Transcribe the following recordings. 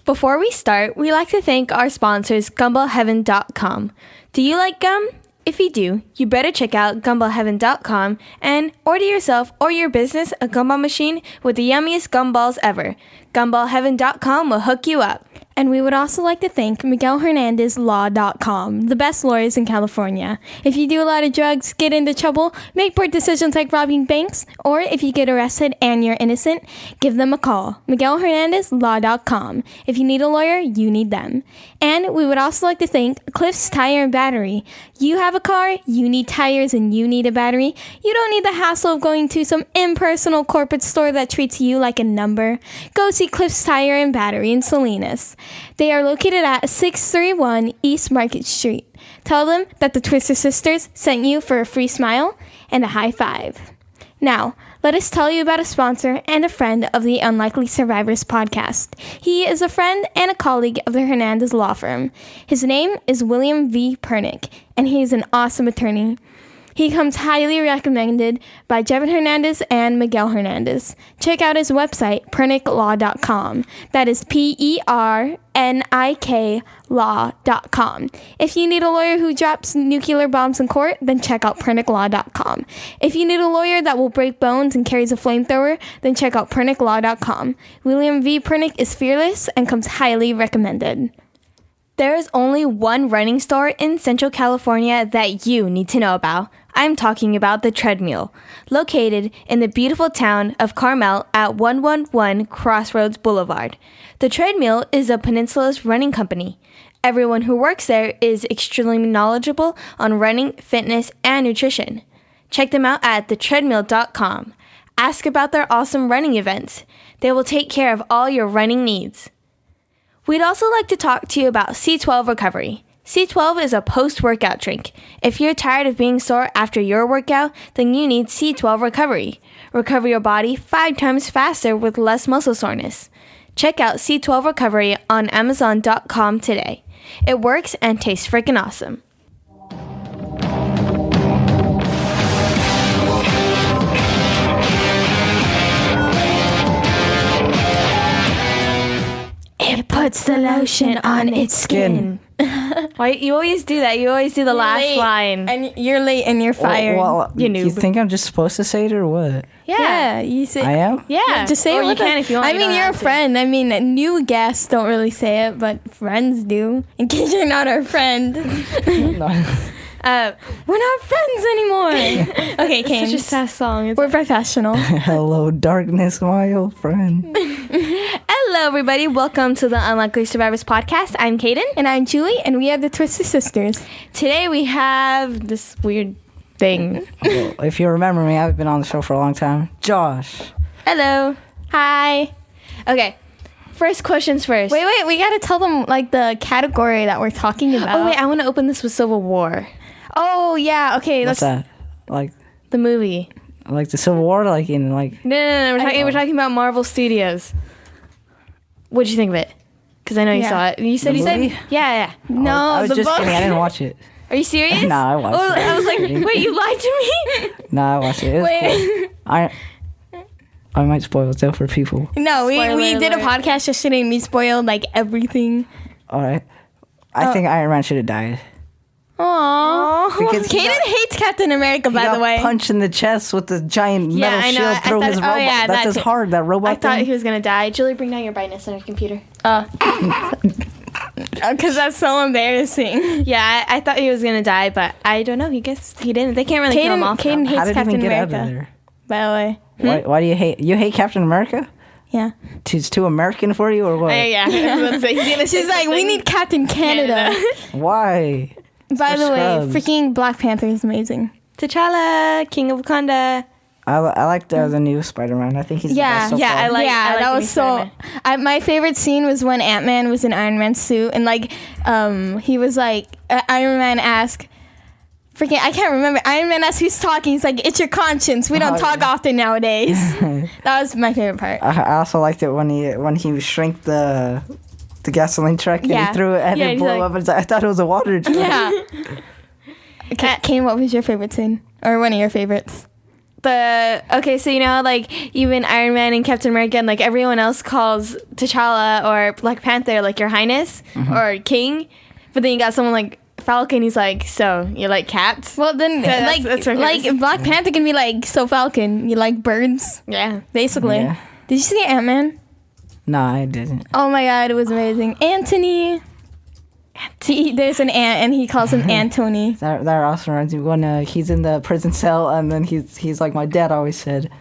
Before we start, we like to thank our sponsors, gumballheaven.com. Do you like gum? If you do, you better check out gumballheaven.com and order yourself or your business a gumball machine with the yummiest gumballs ever. Gumballheaven.com will hook you up. And we would also like to thank MiguelHernandezLaw.com, the best lawyers in California. If you do a lot of drugs, get into trouble, make poor decisions like robbing banks, or if you get arrested and you're innocent, give them a call. MiguelHernandezLaw.com. If you need a lawyer, you need them. And we would also like to thank Cliff's Tire and Battery. You have a car, you need tires, and you need a battery. You don't need the hassle of going to some impersonal corporate store that treats you like a number. Go see Cliff's Tire and Battery in Salinas. They are located at 631 East Market Street. Tell them that the Twister Sisters sent you for a free smile and a high five. Now, let us tell you about a sponsor and a friend of the Unlikely Survivors podcast. He is a friend and a colleague of the Hernandez Law Firm. His name is William V. Pernick, and he is an awesome attorney. He comes highly recommended by Jevin Hernandez and Miguel Hernandez. Check out his website, pernicklaw.com. That is PERNIK law.com. If you need a lawyer who drops nuclear bombs in court, then check out pernicklaw.com. If you need a lawyer that will break bones and carries a flamethrower, then check out pernicklaw.com. William V. Pernick is fearless and comes highly recommended. There is only one running store in Central California that you need to know about. I'm talking about the Treadmill, located in the beautiful town of Carmel at 111 Crossroads Boulevard. The Treadmill is a Peninsula's running company. Everyone who works there is extremely knowledgeable on running, fitness, and nutrition. Check them out at thetreadmill.com. Ask about their awesome running events. They will take care of all your running needs. We'd also like to talk to you about C12 Recovery. C12 is a post-workout drink. If you're tired of being sore after your workout, then you need C12 Recovery. Recover your body 5 times faster with less muscle soreness. Check out C12 Recovery on Amazon.com today. It works and tastes freaking awesome. It puts the lotion on its skin. Why you always do that? You always do the last line. And you're late and you're fired. Well, you noob. You think I'm just supposed to say it or what? Yeah, you say. I am? Yeah. Just say or it you with can us. if you want. I mean, you're a friend. I mean, new guests don't really say it, but friends do. In case you're not our friend. No. We're not friends anymore. Okay, Caden. It's such a sad song. We're professional. Hello, darkness, my old friend. Hello, everybody. Welcome to the Unlikely Survivors podcast. I'm Caden. And I'm Julie, and we are the Twister Sisters. Today we have this weird thing. Well, if you remember me, I've been on the show for a long time. Josh. Hello. Hi. Okay. First questions first. Wait. We gotta tell them, like, the category that we're talking about. Oh, wait. I want to open this with Civil War. Oh, yeah. Okay. What's that? Like The movie. the Civil War? Like in like... No. We're talking about Marvel Studios. What'd you think of it? Because I know you saw it. You said The movie? Yeah. No, I was the just book. kidding. I didn't watch it. Are you serious? No, I watched it. I was like, wait, you lied to me? No, I watched it. It was cool. I might spoil it though for people. No, we Spoiler did a alert. podcast yesterday and we spoiled, like, everything. All right. I think Iron Man should have died. Aww. Because he Caden hates Captain America, by He the got way. punched in the chest with the giant Yeah, metal I know. shield I through thought- his oh, robot. yeah, That's that his too. heart, that robot I thought thing. he was going to die. Julie, bring down your brightness on your computer. Because that's so embarrassing. Yeah, I thought he was going to die, but I don't know. He guess he didn't. They can't really kill him off. Caden How hates did he Captain even get out of America, there? by the way. Why do you hate... You hate Captain America? Yeah. He's too American for you or what? Yeah. She's like, we need Captain Canada. Why? By For the way, scrubs. freaking Black Panther is amazing. T'Challa, King of Wakanda. I like the new Spider-Man. I think he's the best so far. I like that the was new so. My favorite scene was when Ant-Man was in Iron Man's suit and like, he was like, Iron Man asked, freaking, I can't remember. Iron Man asked who's talking. He's like, it's your conscience. We don't talk often nowadays. That was my favorite part. I also liked it when he shrank the gasoline truck and he threw it and it blew up. And I thought it was a water truck. Yeah. Okay, Kane, what was your favorite scene? Or one of your favorites? so like even Iron Man and Captain America and like everyone else calls T'Challa or Black Panther like Your Highness or King, but then you got someone like Falcon. He's like, so you like cats? Well, then like Black Panther can be like, so Falcon, you like birds? Yeah, basically. Yeah. Did you see Ant-Man? No, I didn't. Oh my god, it was amazing. Anthony. There's an ant, and he calls him Anthony. That also reminds me when he's in the prison cell, and then he's like, my dad always said,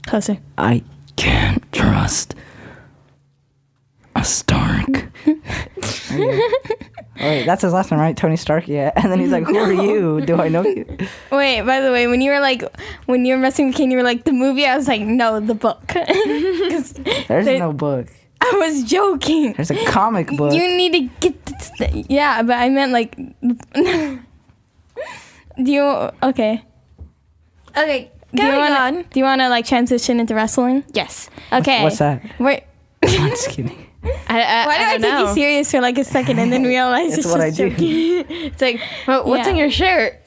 Closer. I can't trust a Stark. Wait, that's his last name, right? Tony Stark, yeah. And then he's like, who are you? Do I know you? Wait, by the way, when you were messing with King, you were like, the movie? I was like, no, the book. There's no book. I was joking. There's a comic book. You need to get this yeah, but I meant like okay. Do you want to like transition into wrestling? Yes. Okay. What's that? Wait. I'm just kidding. Why did I take you serious for like a second and then realize That's what I do. It's like, what's on your shirt?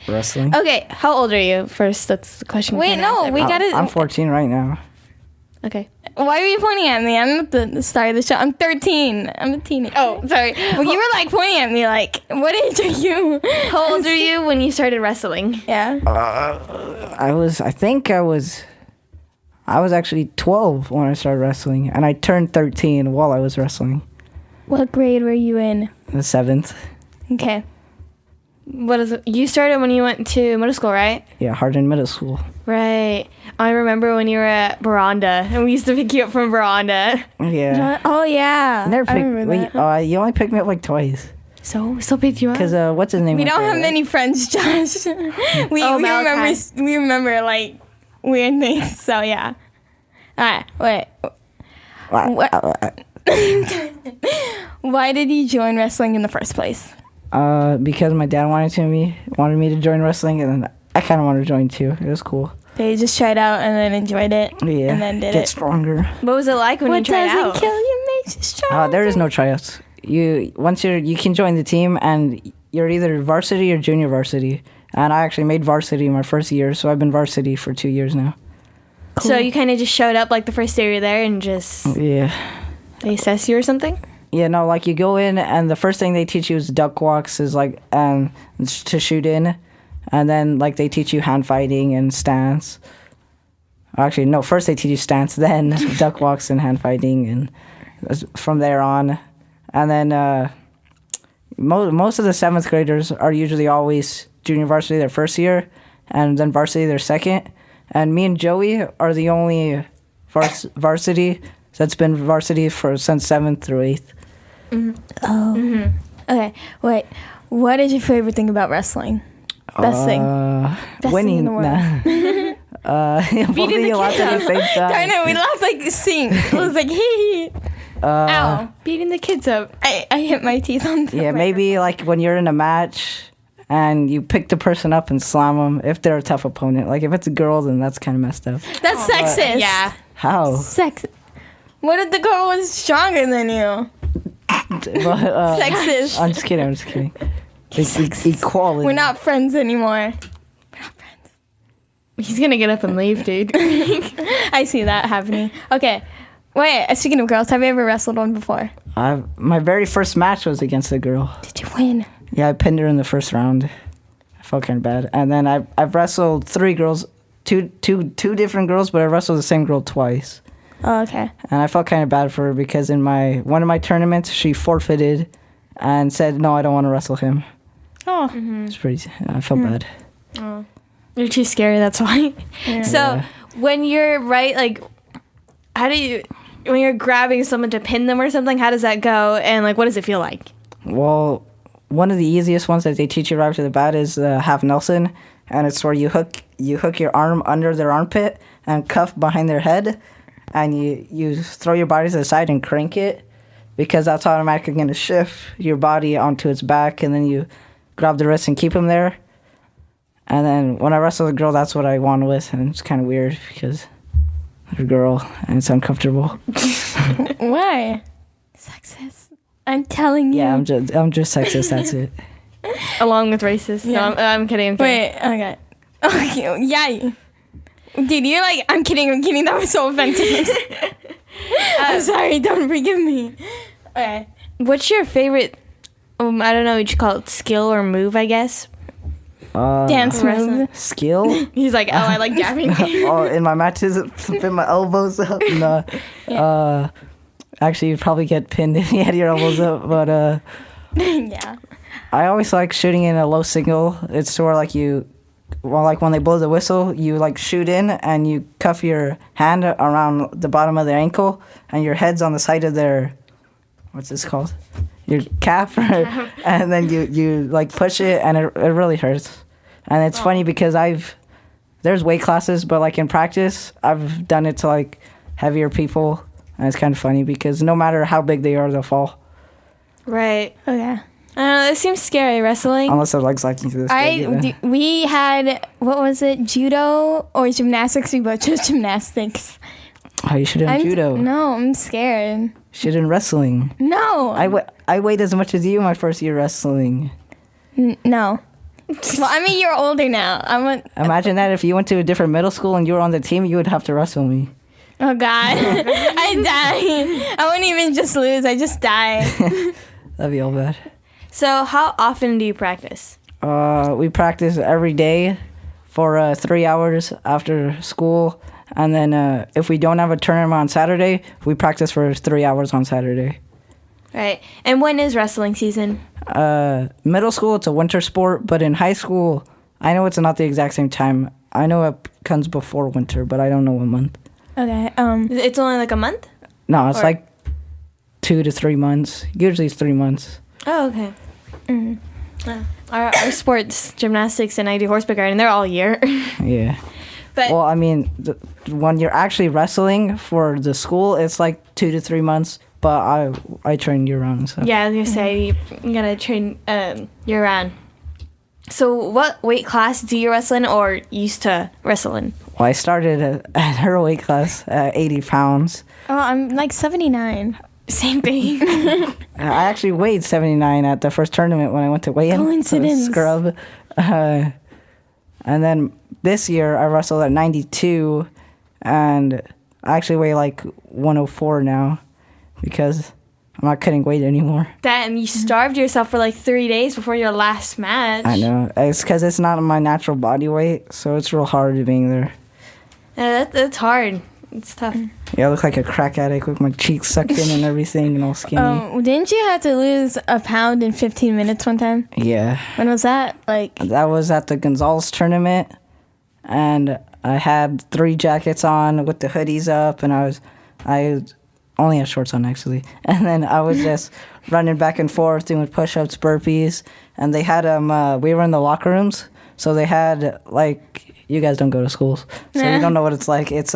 Wrestling. Okay, how old are you? First, that's the question. Wait, no, we gotta. I'm 14 right now. Okay. Why are you pointing at me? I'm at the start of the show. I'm 13. I'm a teenager. Oh, sorry. Well, you were like pointing at me like, what age are you? How old are you when you started wrestling? Yeah. I was actually 12 when I started wrestling, and I turned 13 while I was wrestling. What grade were you in? The 7th. Okay. What is it? You started when you went to middle school, right? Yeah, Hardin Middle School. Right. I remember when you were at Veranda, and we used to pick you up from Veranda. Yeah. Oh, yeah. Never I remember that. You only picked me up like twice. So we still picked you up? Because what's his name? We don't have many friends, Josh. we remember like weird things. So yeah. All right. Wait. Why did you join wrestling in the first place? Because my dad wanted me to join wrestling, and then I kind of wanted to join too. It was cool. They just tried out and then enjoyed it. Yeah. And then Get stronger. What was it like when you tried out? What doesn't kill you makes you stronger. There is no tryouts. You can join the team, and you're either varsity or junior varsity. And I actually made varsity my first year, so I've been varsity for 2 years now. Cool. So you kind of just showed up like the first day you were there and just they assess you or something? Yeah, no, like you go in and the first thing they teach you is duck walks, is like to shoot in, and then like they teach you hand fighting and stance. Actually, no, first they teach you stance, then duck walks and hand fighting, and from there on, and then most of the 7th graders are usually always junior varsity their first year, and then varsity their second. And me and Joey are the only varsity that's been varsity since 7th through 8th. Mm-hmm. Oh. Mm-hmm. Okay, wait. What is your favorite thing about wrestling? Best thing. Best winning. Thing in the world. Beating the kids up. Darn it, we laughed like a sink. It was like, hee. Ow. Beating the kids up. I hit my teeth on the Yeah, maybe like when you're in a match and you pick the person up and slam them if they're a tough opponent. Like if it's a girl, then that's kind of messed up. That's sexist. Yeah. How? What if the girl was stronger than you? Sexist. I'm just kidding. It's equality. We're not friends anymore. He's gonna get up and leave, dude. I see that happening. Okay. Wait, speaking of girls, have you ever wrestled one before? My very first match was against a girl. Did you win? Yeah, I pinned her in the first round. I felt kind of bad. And then I've wrestled 3 girls, two different girls, but I wrestled the same girl twice. Oh, okay. And I felt kind of bad for her because in one of my tournaments, she forfeited and said, no, I don't want to wrestle him. Oh. Mm-hmm. It's pretty, I felt bad. Oh. You're too scary, that's why. Yeah. So when you're like, when you're grabbing someone to pin them or something, how does that go? And like, what does it feel like? Well, one of the easiest ones that they teach you right after the bat is half Nelson. And it's where you hook your arm under their armpit and cuff behind their head. And you throw your body to the side and crank it, because that's automatically going to shift your body onto its back, and then you grab the wrist and keep them there. And then when I wrestle a girl, that's what I won with, and it's kind of weird because they're a girl and it's uncomfortable. Why? Sexist. I'm telling you. Yeah, I'm just sexist. That's it. Along with racist. Yeah. No, I'm kidding. Wait. Okay. Yeah. Dude, you're like, I'm kidding. That was so offensive. I'm sorry, don't forgive me. Okay. What's your favorite, I don't know what you call it, skill or move, I guess? Dance move. Skill? He's like, oh, I like dabbing. Oh, in my matches, flipping my elbows up. No. Actually, you'd probably get pinned if you had your elbows up, but Yeah. I always like shooting in a low single. It's sort of like like when they blow the whistle, you like shoot in and you cuff your hand around the bottom of their ankle and your head's on the side of their, what's this called? Your calf. And then you like push it and it really hurts. And it's funny because there's weight classes, but like in practice, I've done it to like heavier people. And it's kind of funny because no matter how big they are, they'll fall. Right. Okay. I don't know, it seems scary, wrestling. Unless their legs like into this. We had, what was it, judo or gymnastics? We both chose gymnastics. Oh, you should have judo. No, I'm scared. Should in wrestling. No. I weighed as much as you my first year wrestling. No. Well, I mean, you're older now. Imagine that if you went to a different middle school and you were on the team, you would have to wrestle me. Oh, God. I die. I wouldn't even just lose. I just die. That'd be all bad. So how often do you practice? We practice every day for 3 hours after school. And then if we don't have a tournament on Saturday, we practice for 3 hours on Saturday. Right. And when is wrestling season? Middle school, it's a winter sport. But in high school, I know it's not the exact same time. I know it comes before winter, but I don't know what month. Okay. It's only like a month? No, it's like 2 to 3 months. Usually it's 3 months. Oh, okay. Our sports, gymnastics, and I do horseback riding, they're all year. Yeah. But well, I mean, when you're actually wrestling for the school, it's like 2 to 3 months. But I train year round and stuff. yeah, I was gonna say you gotta train year round. So, what weight class do you wrestle in or used to wrestle in? Well, I started at her weight class at 80 pounds. Oh, I'm like 79. Same thing. I actually weighed 79 at the first tournament when I went to weigh in. Coincidence. Scrub. And then this year I wrestled at 92, and I actually weigh like 104 now because I'm not cutting weight anymore. Damn, you starved yourself for like 3 days before your last match. I know. It's because it's not my natural body weight, so it's real hard being there. That's hard. It's tough. Yeah, I look like a crack addict with my cheeks sucked in and everything and all skinny. Didn't you have to lose a pound in 15 minutes one time? Yeah. When was that? That was at the Gonzales tournament, and I had 3 jackets on with the hoodies up, and I only had shorts on actually, and then I was just running back and forth doing push-ups, burpees, and they had we were in the locker rooms, so they had like, you guys don't go to schools, so you don't know what it's like. It's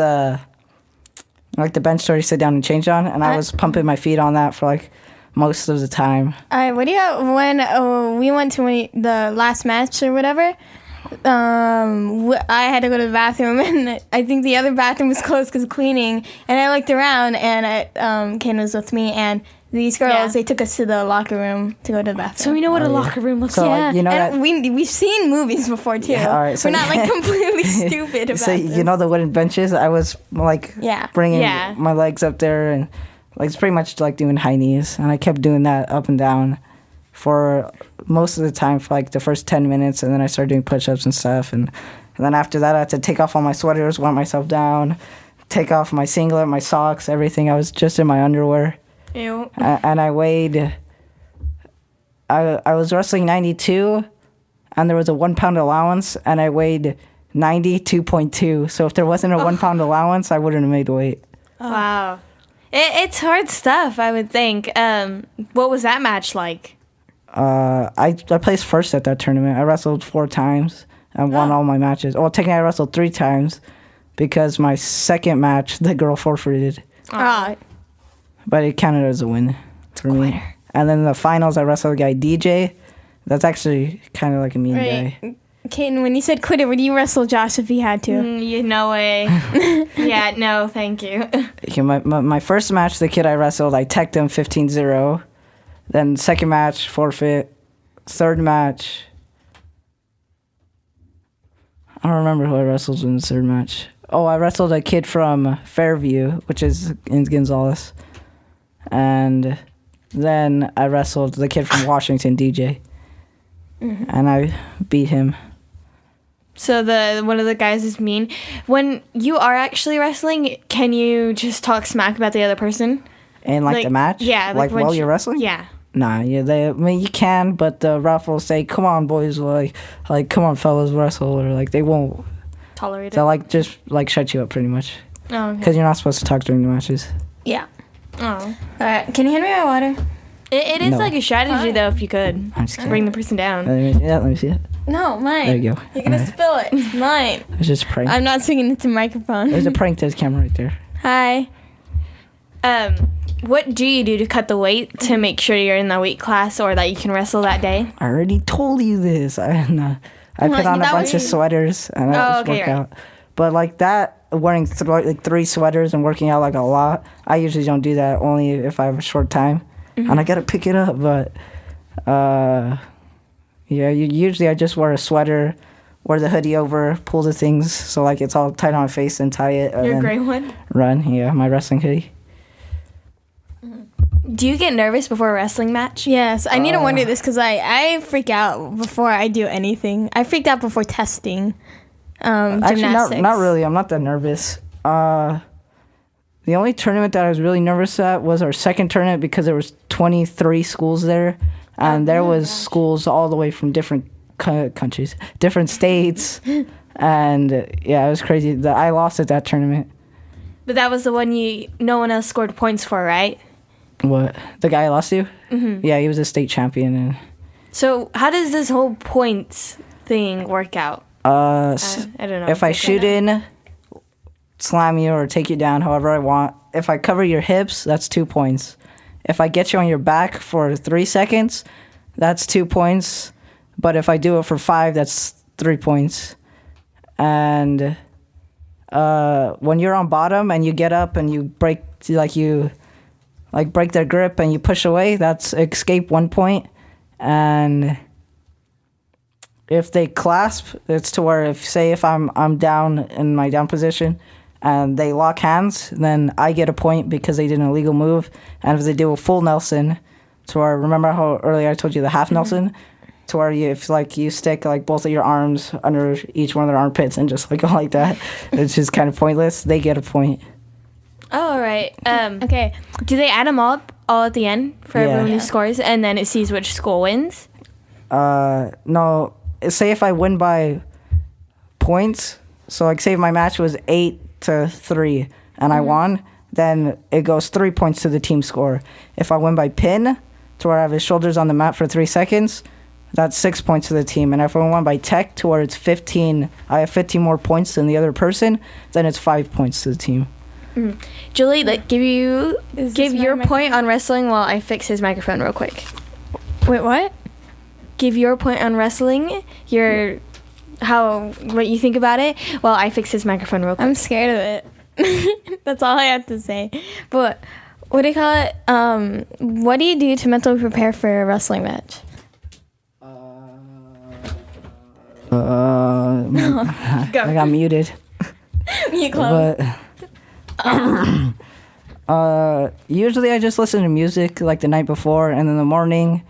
like the bench where you sit down and change on, and I was pumping my feet on that for like most of the time. What do you have when we went to the last match or whatever? I had to go to the bathroom, and I think the other bathroom was closed because of cleaning. And I looked around, and Caden was with me, and these girls, they took us to the locker room to go to the bathroom. So we know what a locker room looks like. Yeah, you know and that we've seen movies before too. Yeah, all right, so we're not like completely stupid about so this. you know the wooden benches, I was like bringing my legs up there, and like it's pretty much like doing high knees, and I kept doing that up and down for most of the time for like the first 10 minutes, and then I started doing push-ups and stuff, and then after that I had to take off all my sweaters, wipe myself down, take off my singlet, my socks, everything. I was just in my underwear. Ew. And I weighed, I was wrestling 92, and there was a 1 pound allowance, and I weighed 92.2. So if there wasn't a 1 pound allowance, I wouldn't have made the weight. Wow. It's hard stuff, I would think. What was that match like? I placed first at that tournament. I wrestled 4 times and won all my matches. Well, technically I wrestled 3 times because my second match, the girl forfeited. But it counted as a win for me. And then in the finals, I wrestled a guy, DJ. That's actually kind of like a mean guy. Caden, when you said quit it, would you wrestle Josh if he had to? No way. Yeah, no, thank you. Okay, my first match, the kid I wrestled, I teched him 15-0. Then second match, forfeit. Third match, I don't remember who I wrestled in the third match. Oh, I wrestled a kid from Fairview, which is in Gonzales. And then I wrestled the kid from Washington, DJ. Mm-hmm. And I beat him. So one of the guys is mean. When you are actually wrestling, can you just talk smack about the other person? In the match? Yeah. Like while you're wrestling? Yeah. Nah, you can, but the ref will say, "Come on, boys, like come on, fellas, wrestle," or like they won't tolerate it. They'll just shut you up pretty much. Oh, okay. Because you're not supposed to talk during the matches. Yeah. Oh. All right. Can you hand me my water? It is like a strategy, though, if you could. I'm just kidding. Bring the person down. Let me see it. No, mine. There you go. You're going to spill it. It's mine. It's just a prank. I'm not singing into the microphone. There's a prank to the camera right there. Hi. What do you do to cut the weight to make sure you're in the weight class or that you can wrestle that day? I already told you this. I put on a bunch of sweaters and I just work out. But that, wearing 3 sweaters and working out a lot, I usually don't do that, only if I have a short time. Mm-hmm. And I got to pick it up. But, usually I just wear a sweater, wear the hoodie over, pull the things so it's all tight on my face and tie it. Your gray one? Run, my wrestling hoodie. Do you get nervous before a wrestling match? Yes, I need to wonder this because I freak out before I do anything. I freaked out before testing Actually, gymnastics. not really. I'm not that nervous. The only tournament that I was really nervous at was our second tournament because there was 23 schools there, and there was schools all the way from different countries, different states, and it was crazy. I lost at that tournament. But that was the one no one else scored points for, right? What? The guy I lost to? Mm-hmm. Yeah, he was a state champion. So how does this whole points thing work out? I don't know. If I shoot in, slam you, or take you down however I want, if I cover your hips, that's 2 points. If I get you on your back for 3 seconds, that's 2 points. But if I do it for 5, that's 3 points. And when you're on bottom and you get up and you break, break their grip and you push away, that's escape 1 point. And if they clasp, it's to where if I'm down in my down position and they lock hands, then I get a point because they did an illegal move. And if they do a full Nelson, to where, remember how earlier I told you the half Nelson? To where you stick both of your arms under each one of their armpits and just go like that, it's just kind of pointless. They get a point. Oh, all right. Okay. Do they add them all at the end for everyone who scores, and then it sees which school wins? No. Say if I win by points, so say if my match was 8-3 and I won, then it goes 3 points to the team score. If I win by pin, to where I have his shoulders on the mat for 3 seconds, that's 6 points to the team. And if I win by tech, to where it's 15, I have 15 more points than the other person, then it's 5 points to the team. Mm. Julie, give your point on wrestling while I fix his microphone real quick. Wait, what? Give your point on wrestling, what you think about it, while I fix his microphone real quick. I'm scared of it. That's all I have to say. But what do you call it? What do you do to mentally prepare for a wrestling match? I got muted. You close. But usually I just listen to music the night before, and in the morning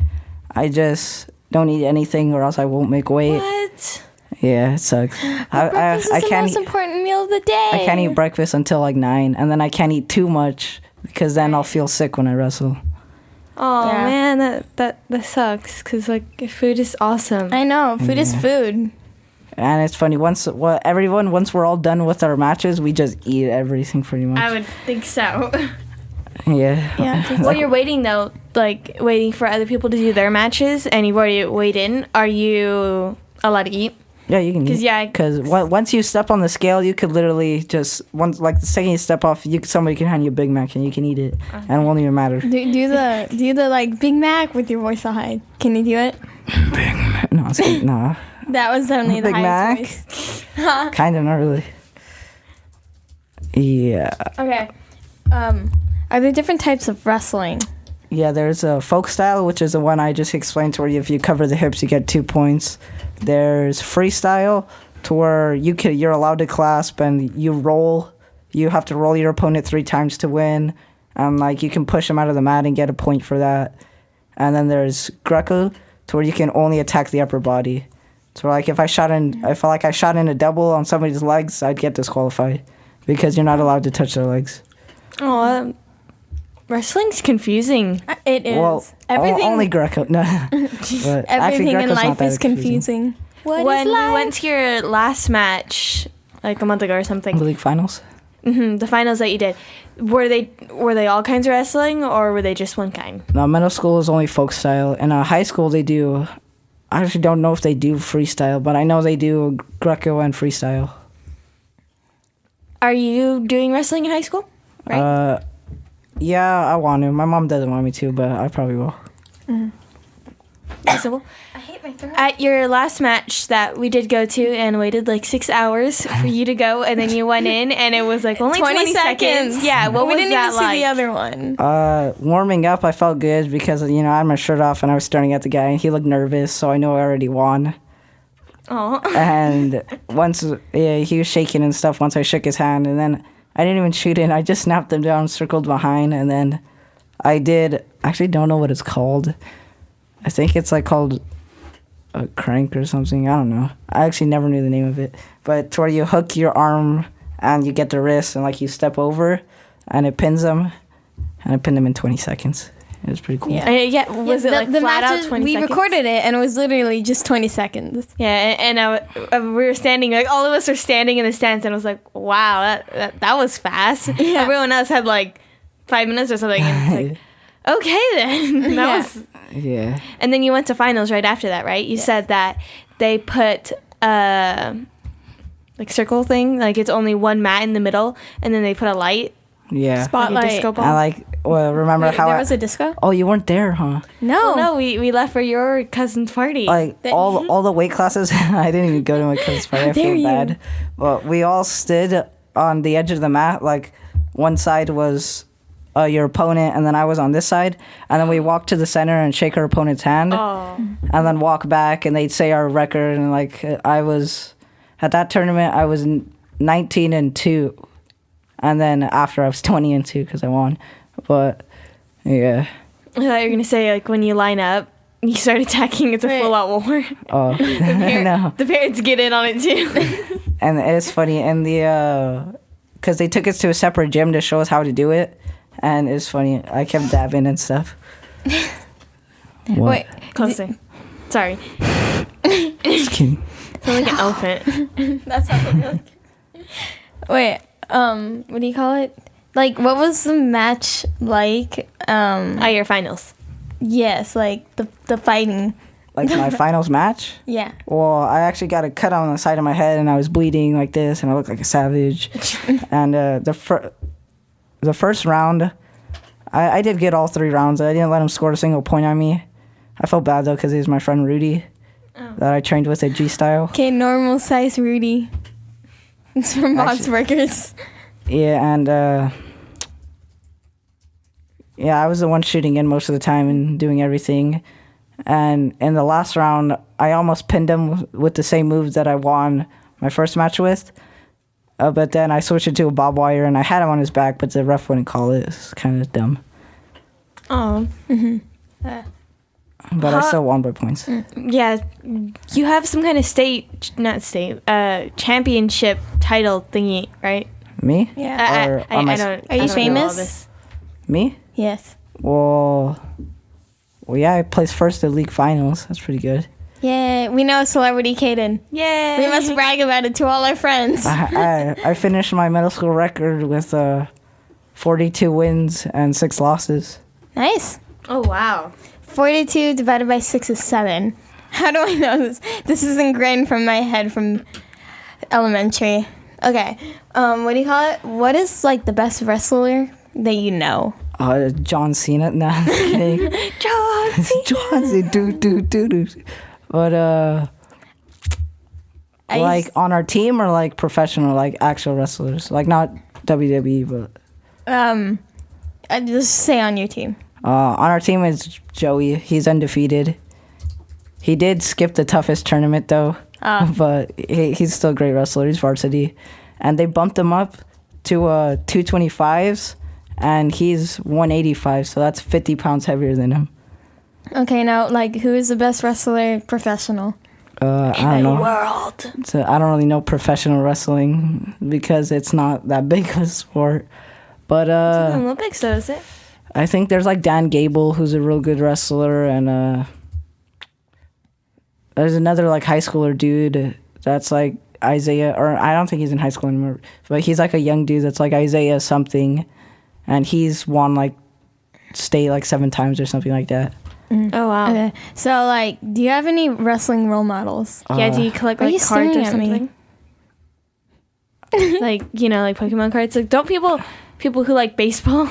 I just don't eat anything or else I won't make weight. What? Yeah, it sucks. Breakfast is the most important meal of the day. I can't eat breakfast until 9, and then I can't eat too much because then I'll feel sick when I wrestle. Oh man, that sucks because food is awesome. I know, food is food. And it's funny, once we're all done with our matches, we just eat everything pretty much. I would think so. Yeah. While you're waiting though, waiting for other people to do their matches, and you've already weighed in, are you allowed to eat? Yeah, you can eat. Because once you step on the scale, you could literally just the second you step off, somebody can hand you a Big Mac and you can eat it, and it won't even matter. Do the Big Mac with your voice so high. Can you do it? Big Mac? No. That was only the Big highest Mac? voice. Kind of, not really. Yeah. Okay. Are there different types of wrestling? Yeah, there's a folk style, which is the one I just explained to where if you cover the hips, you get 2 points. There's freestyle, to where you're allowed to clasp and you roll. You have to roll your opponent 3 times to win, and like you can push them out of the mat and get a point for that. And then there's Greco, to where you can only attack the upper body. So like if I shot in a double on somebody's legs, I'd get disqualified because you're not allowed to touch their legs. Oh, wrestling's confusing. It is. Well, everything only Greco. No, but everything in Greco's not life that is confusing. What When is we life? went to your last match, like a month ago or something, The league finals. the finals that you did, were they all kinds of wrestling, or were they just one kind? No, middle school is only folk style. In high school, they do. I actually don't know if they do freestyle, but I know they do Greco and freestyle. Are you doing wrestling in high school? Right. Yeah, I want to. My mom doesn't want me to, but I probably will. Possible. I hate my throat. At your last match that we did go to and waited like 6 hours for you to go, and then you went in and it was like only 20 seconds. Yeah, what we was didn't that even like? see the other one. Warming up, I felt good because, I had my shirt off and I was staring at the guy and he looked nervous, so I know I already won. Oh. And once he was shaking and stuff once I shook his hand, and then I didn't even shoot in. I just snapped him down, circled behind, and then I actually don't know what it's called. I think it's like called a crank or something. I don't know. I actually never knew the name of it. But to where you hook your arm and you get the wrist and like you step over and it pins them, and I pinned them in 20 seconds. It was pretty cool. Yeah, was it like the flat out matches, 20 we seconds? recorded it and it was literally just 20 seconds. Yeah, and we were standing, like all of us were standing in the stands, and I was like, wow, that was fast. Yeah. Everyone else had like 5 minutes or something, and it's like, okay then. That was. Yeah. And then you went to finals right after that, right? You said that they put like circle thing, like it's only one mat in the middle, and then they put a light, Yeah. like a Spotlight. disco ball. I remember Wait, how there was a disco? Oh, you weren't there, huh? No. No, we left for your cousin's party. Like all the weight classes, I didn't even go to my cousin's party. I dare feel you. bad. But we all stood on the edge of the mat. Like one side was your opponent, and then I was on this side. And then we walked to the center and shake our opponent's hand, and then walk back, and they'd say our record. And like I was at that tournament, I was 19-2, and then after I was 20-2 because I won. But yeah. I thought you were gonna say like when you line up, you start attacking. It's a full-out war. Oh no. The parents get in on it too. And it's funny, and because they took us to a separate gym to show us how to do it, and it's funny. I kept dabbing and stuff. Wait. Closer. Sorry. Just kidding. Sound like an elephant. That's how they look. Wait, what do you call it? Like, what was the match like? At your finals. Yes, like the fighting. Like my finals match. Yeah. Well, I actually got a cut on the side of my head, and I was bleeding like this, and I looked like a savage. And the first round, I did get all 3 rounds. I didn't let him score a single point on me. I felt bad though because he was my friend Rudy that I trained with at G Style. Okay, normal size Rudy. It's from Bob's Burgers. Yeah, and I was the one shooting in most of the time and doing everything. And in the last round, I almost pinned him with the same moves that I won my first match with. But then I switched it to a barbed wire, and I had him on his back, but the ref wouldn't call it. It's kind of dumb. Oh. But I still won by points. Yeah. You have some kind of championship title thingy, right? Me? Yeah. Or I on my- don't. Are you I don't know all famous? this. Me? Yes. Well, yeah, I placed first at league finals. That's pretty good. Yeah, we know celebrity Caden. Yay. We must brag about it to all our friends. I finished my middle school record with 42 wins and 6 losses. Nice. Oh wow. 42 divided by 6 is 7. How do I know this? This is ingrained from my head from elementary. Okay. What do you call it? What is like the best wrestler that you know? John Cena. No, I'm kidding. John Cena. Do. But like on our team or like professional, like actual wrestlers, like not WWE, but I just say on your team. on our team is Joey. He's undefeated. He did skip the toughest tournament though. but he's still a great wrestler. He's varsity. And they bumped him up to 225s, and he's 185, so that's 50 pounds heavier than him. Okay, now, like, who is the best wrestler professional? I don't know. World. So I don't really know professional wrestling because it's not that big of a sport. But It's the Olympics, though, is it? I think there's like Dan Gable, who's a real good wrestler, and there's another like high schooler dude that's like Isaiah, or I don't think he's in high school anymore, but he's like a young dude that's like Isaiah something, and he's won like state like 7 times or something like that. Oh, wow. Okay. So, like, do you have any wrestling role models? Yeah, do you collect Why are like you cards or staring at me? something? Like, like Pokemon cards? Like, don't people who like baseball?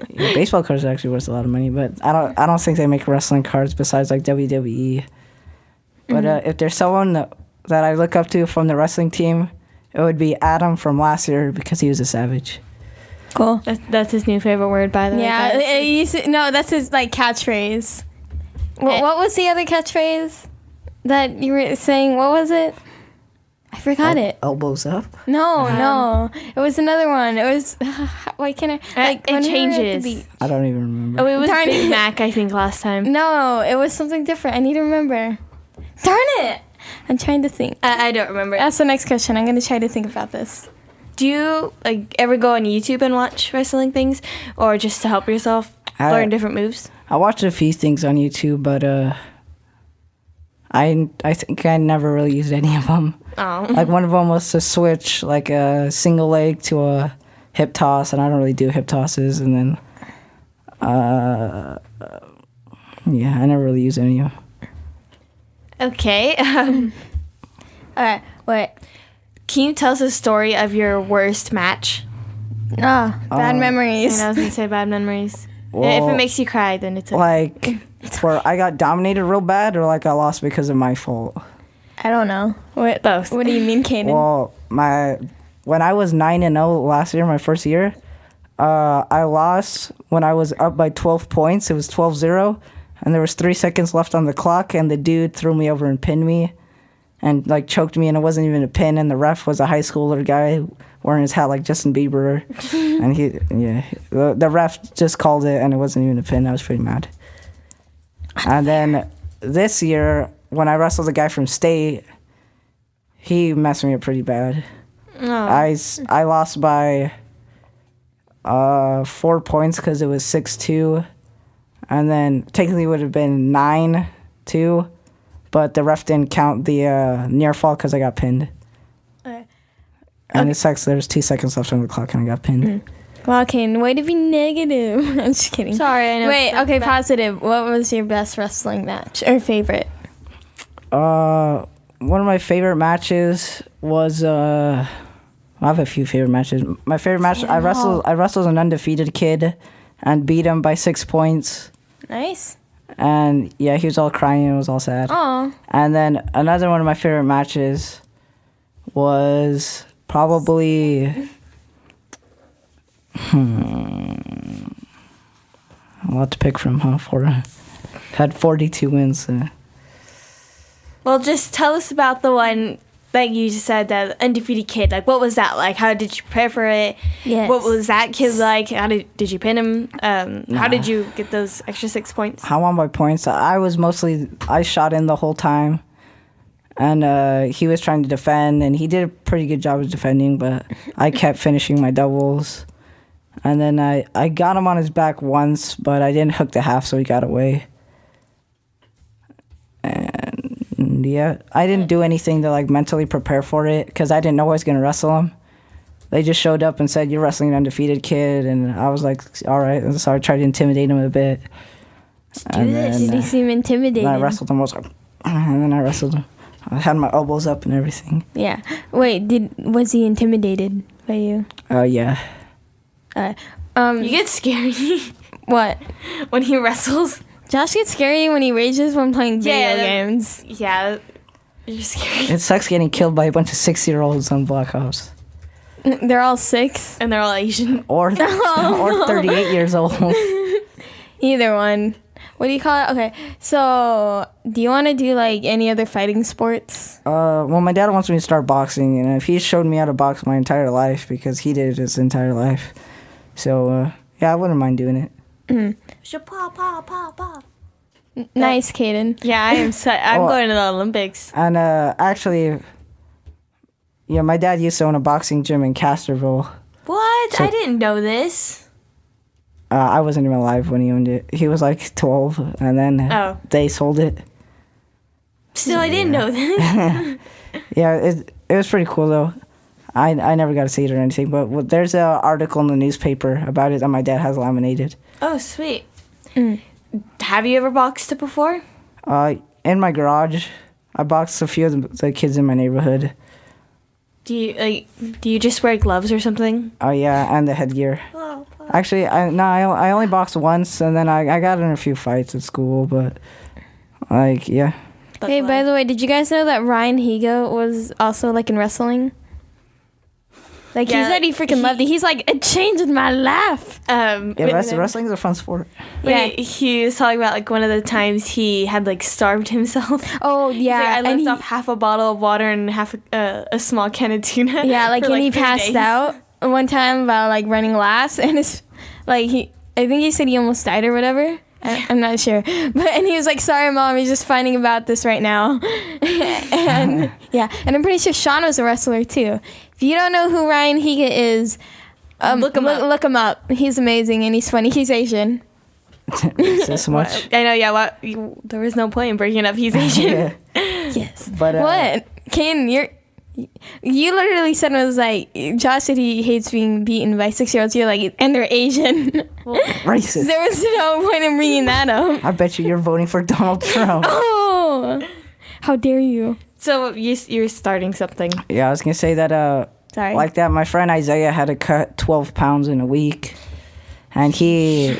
Yeah, baseball cards are actually worth a lot of money, but I don't think they make wrestling cards besides like WWE. But if there's someone that I look up to from the wrestling team, it would be Adam from last year because he was a savage. Cool. That's his new favorite word, by the way. Yeah, no, that's his, like, catchphrase. What was the other catchphrase that you were saying? What was it? I forgot it. Elbows up. No. It was another one. It was. Why can't I? Like, it when we were at the changes. beach. I don't even remember. Oh, it was Darn Big it. Mac, I think, last time. No, it was something different. I need to remember. Darn it! I'm trying to think. I don't remember. That's the next question. I'm going to try to think about this. Do you like ever go on YouTube and watch wrestling things, or just to help yourself learn different moves? I watched a few things on YouTube, but I think I never really used any of them. Oh. Like one of them was to switch like a single leg to a hip toss, and I don't really do hip tosses. And then, yeah, I never really use any of them. Okay. All right, wait. Can you tell us a story of your worst match? Bad memories. And I was gonna say bad memories. Well, if it makes you cry, then it's okay. like where I got dominated real bad, or like I lost because of my fault. I don't know. What? Both. What do you mean, Caden? Well, when I was 9-0 last year, my first year, I lost when I was up by 12 points. It was 12-0, and there was 3 seconds left on the clock, and the dude threw me over and pinned me, and like choked me, and it wasn't even a pin, and the ref was a high schooler guy wearing his hat like Justin Bieber, and the ref just called it, and it wasn't even a pin. I was pretty mad. And then this year, when I wrestled a guy from state, he messed me up pretty bad. Oh. I lost by 4 points because it was 6-2, and then technically it would have been 9-2, but the ref didn't count the near fall because I got pinned. And it sucks. There's 2 seconds left on the clock, and I got pinned. Wow, Caden, way to be negative. I'm just kidding. Sorry, I know. Wait, okay, positive. What was your best wrestling match or favorite? One of my favorite matches was I have a few favorite matches. My favorite match, I wrestled an undefeated kid and beat him by 6 points. Nice. And yeah, he was all crying and it was all sad. Aw. And then another one of my favorite matches was probably a lot to pick from, huh? Had 42 wins. Well, just tell us about the one that you just said, that undefeated kid. Like, what was that like? How did you prepare for it? Yes. What was that kid like? How did you pin him? How did you get those extra 6 points? I won by points. I shot in the whole time. And he was trying to defend, and he did a pretty good job of defending, but I kept finishing my doubles. And then I got him on his back once, but I didn't hook the half, so he got away. And yeah, I didn't do anything to like mentally prepare for it because I didn't know I was going to wrestle him. They just showed up and said, "You're wrestling an undefeated kid," and I was like, all right. And so I tried to intimidate him a bit. Did he seem intimidating? And I wrestled him. And then I wrestled him. I had my elbows up and everything. Yeah. Wait, was he intimidated by you? Yeah. You get scary What? when he wrestles. Josh gets scary when he rages when playing video games. Yeah, you're scary. It sucks getting killed by a bunch of 6-year-olds on Black Ops. They're all 6. And they're all Asian. Or 38 years old. Either one. what do you call it? Okay, so do you want to do like any other fighting sports? Well, my dad wants me to start boxing, and if he showed me how to box my entire life because he did it his entire life, so yeah, I wouldn't mind doing it. Nice, Caden. Yeah, I'm going to the Olympics. And actually, yeah, my dad used to own a boxing gym in Casterville. What? So- I didn't know this. I wasn't even alive when he owned it. He was like 12, and then they sold it. Still, I didn't know this. Yeah, it was pretty cool though. I never got to see it or anything, but there's an article in the newspaper about it that my dad has laminated. Oh, sweet. Have you ever boxed it before? In my garage, I boxed a few of the kids in my neighborhood. Do you just wear gloves or something? Oh yeah, and the headgear. Actually, I only boxed once, and then I got in a few fights at school, but like yeah. Hey, by the way, did you guys know that Ryan Higa was also like in wrestling? Like he said he freaking loved it. He's like, it changed my life. Wrestling is a fun sport. Yeah, he was talking about like one of the times he had like starved himself. Oh yeah, He's like, I left off half a bottle of water and half a small can of tuna. Yeah, like for, and he 3 passed days. out one time about like running laps, and it's like I think he said he almost died or whatever. I'm not sure, and he was like, "Sorry, Mom, he's just finding about this right now." And yeah, and I'm pretty sure Sean was a wrestler too. If you don't know who Ryan Higa is, look him up. He's amazing and he's funny. He's Asian. So much. I know. Yeah. There was no point in breaking up. He's Asian. Yes. But what, Caden? You literally said it was like Josh said he hates being beaten by 6-year-olds. You're like, and they're Asian. Racist. There was no point in bringing that up. I bet you're voting for Donald Trump. Oh, how dare you! So you're starting something. Yeah, I was gonna say that. Sorry. Like that, my friend Isaiah had to cut 12 pounds in a week, and his